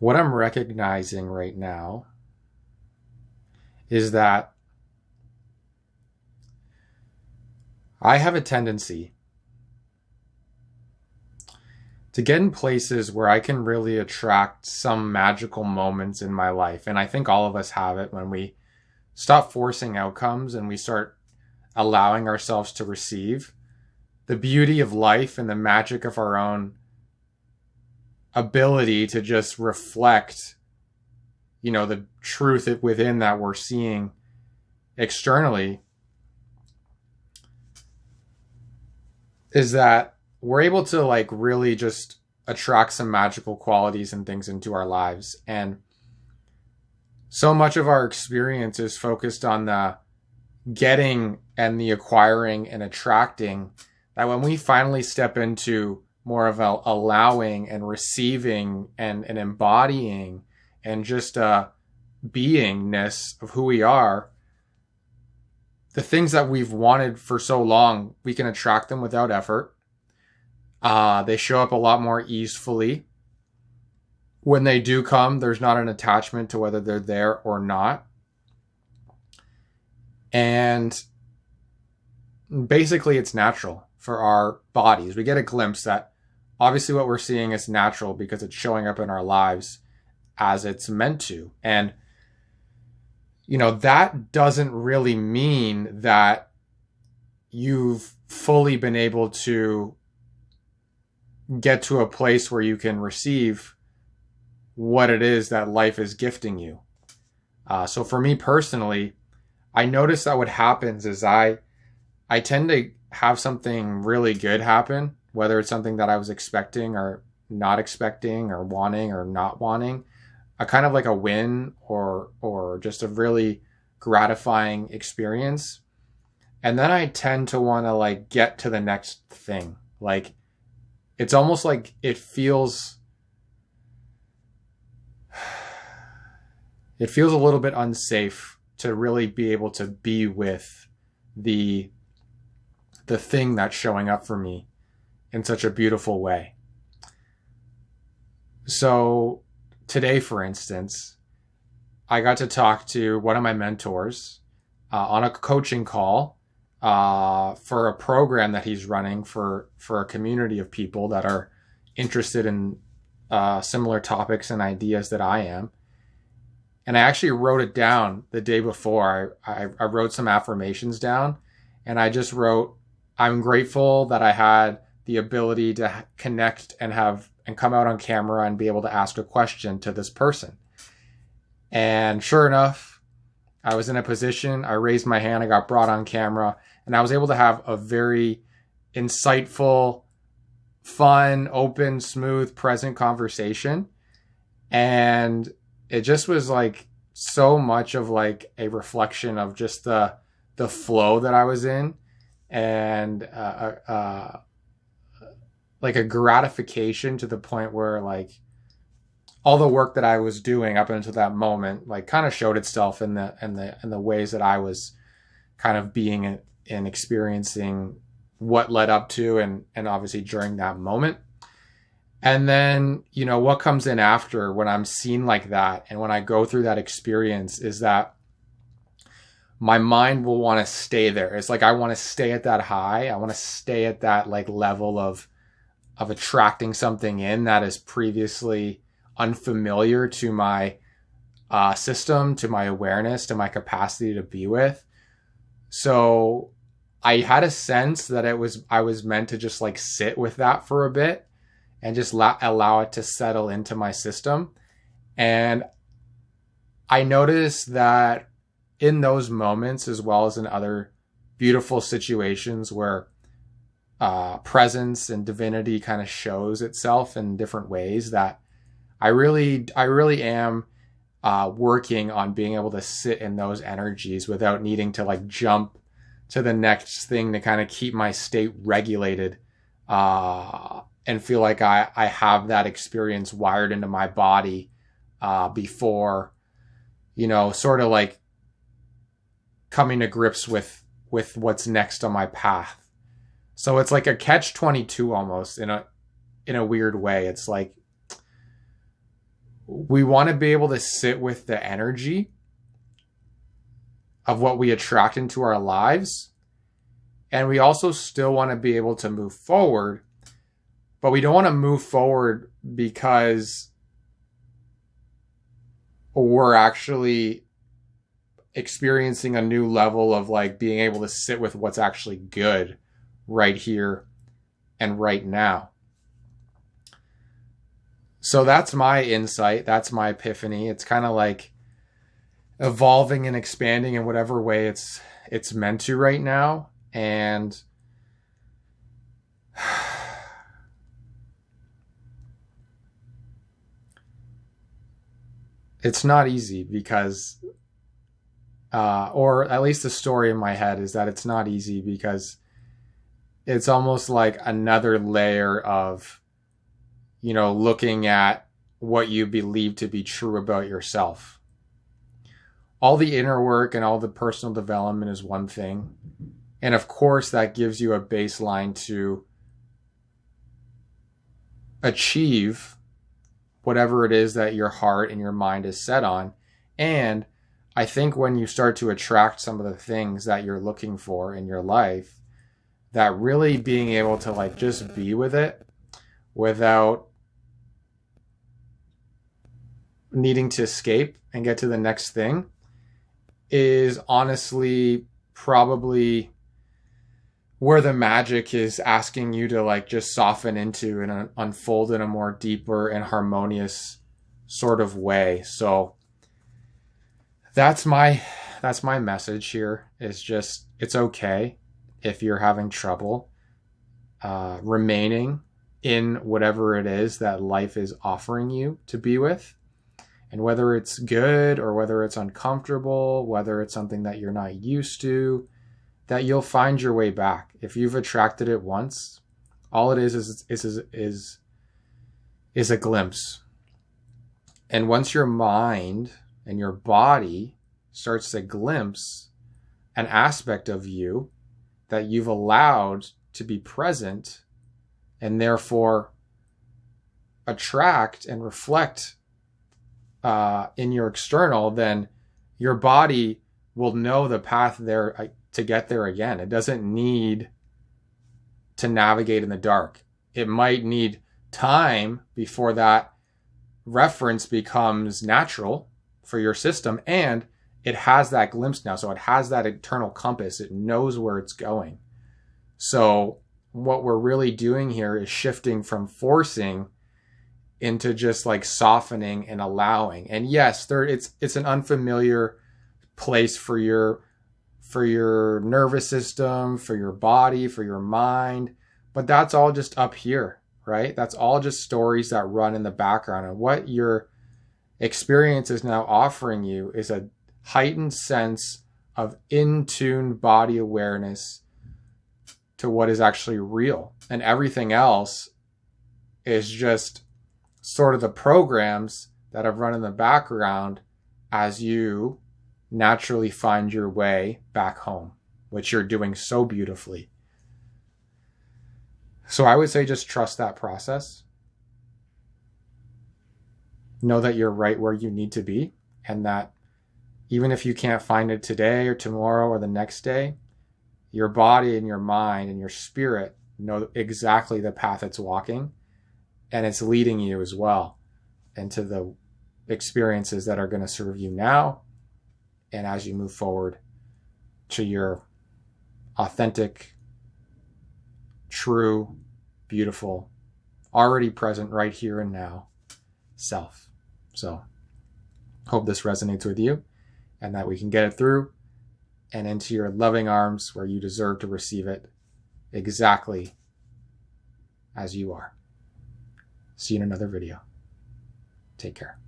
what I'm recognizing right now is that I have a tendency to get in places where I can really attract some magical moments in my life. And I think all of us have it when we stop forcing outcomes and we start allowing ourselves to receive the beauty of life and the magic of our own ability to just reflect, the truth within that we're seeing externally, is that we're able to really just attract some magical qualities and things into our lives. And so much of our experience is focused on the getting and the acquiring and attracting, that when we finally step into more of a allowing and receiving and embodying and just a beingness of who we are, the things that we've wanted for so long, we can attract them without effort. They show up a lot more easily. When they do come, there's not an attachment to whether they're there or not. And basically, it's natural for our bodies. We get a glimpse that obviously what we're seeing is natural because it's showing up in our lives as it's meant to. And, that doesn't really mean that you've fully been able to get to a place where you can receive what it is that life is gifting you. So for me personally, I notice that what happens is I tend to have something really good happen, whether it's something that I was expecting or not expecting or wanting or not wanting, a kind of like a win or just a really gratifying experience. And then I tend to want to get to the next thing. It's almost like it feels a little bit unsafe to really be able to be with the thing that's showing up for me in such a beautiful way. So today, for instance, I got to talk to one of my mentors on a coaching call for a program that he's running for a community of people that are interested in similar topics and ideas that I am. And I actually wrote it down the day before. I wrote some affirmations down, and I just wrote, I'm grateful that I had the ability to connect and come out on camera and be able to ask a question to this person. And sure enough, I was in a position, I raised my hand, I got brought on camera, and I was able to have a very insightful, fun, open, smooth, present conversation. And it just was so much of a reflection of just the flow that I was in, and a gratification to the point where all the work that I was doing up until that moment kind of showed itself in the ways that I was kind of being and experiencing what led up to and obviously during that moment. And then, what comes in after when I'm seen like that and when I go through that experience is that my mind will want to stay there. It's I want to stay at that high. I want to stay at that level of attracting something in that is previously unfamiliar to my system, to my awareness, to my capacity to be with. So I had a sense that I was meant to just sit with that for a bit and just allow it to settle into my system. And I noticed that in those moments, as well as in other beautiful situations where presence and divinity kind of shows itself in different ways, that I really am working on being able to sit in those energies without needing to jump to the next thing to kind of keep my state regulated and feel like I have that experience wired into my body before, sort of coming to grips with what's next on my path. So it's like a catch-22 almost in a weird way. It's we want to be able to sit with the energy of what we attract into our lives. And we also still want to be able to move forward, but we don't want to move forward because we're actually experiencing a new level of like being able to sit with what's actually good right here and right now. So that's my insight. That's my epiphany. It's kind of like evolving and expanding in whatever way it's meant to right now. And it's not easy because, or at least the story in my head is that it's not easy because it's almost like another layer of, looking at what you believe to be true about yourself. All the inner work and all the personal development is one thing. And of course, that gives you a baseline to achieve whatever it is that your heart and your mind is set on. And I think when you start to attract some of the things that you're looking for in your life, that really being able to like just be with it without needing to escape and get to the next thing is honestly probably where the magic is asking you to like just soften into and unfold in a more deeper and harmonious sort of way. So that's my message here, is just, it's okay if you're having trouble remaining in whatever it is that life is offering you to be with. And whether it's good or whether it's uncomfortable, whether it's something that you're not used to, that you'll find your way back. If you've attracted it once, all it is a glimpse. And once your mind and your body starts to glimpse an aspect of you that you've allowed to be present and therefore attract and reflect in your external, then your body will know the path there to get there again. It doesn't need to navigate in the dark. It might need time before that reference becomes natural for your system, and it has that glimpse now. So it has that internal compass. It knows where it's going. So what we're really doing here is shifting from forcing into just like softening and allowing. And yes, it's an unfamiliar place for your nervous system, for your body, for your mind, but that's all just up here, right? That's all just stories that run in the background. And what your experience is now offering you is a heightened sense of in-tuned body awareness to what is actually real. And everything else is just sort of the programs that have run in the background as you naturally find your way back home, which you're doing so beautifully. So I would say just trust that process. Know that you're right where you need to be, and that even if you can't find it today or tomorrow or the next day, your body and your mind and your spirit know exactly the path it's walking, and it's leading you as well into the experiences that are going to serve you now and as you move forward to your authentic, true, beautiful, already present right here and now self. So hope this resonates with you and that we can get it through and into your loving arms where you deserve to receive it exactly as you are. See you in another video. Take care.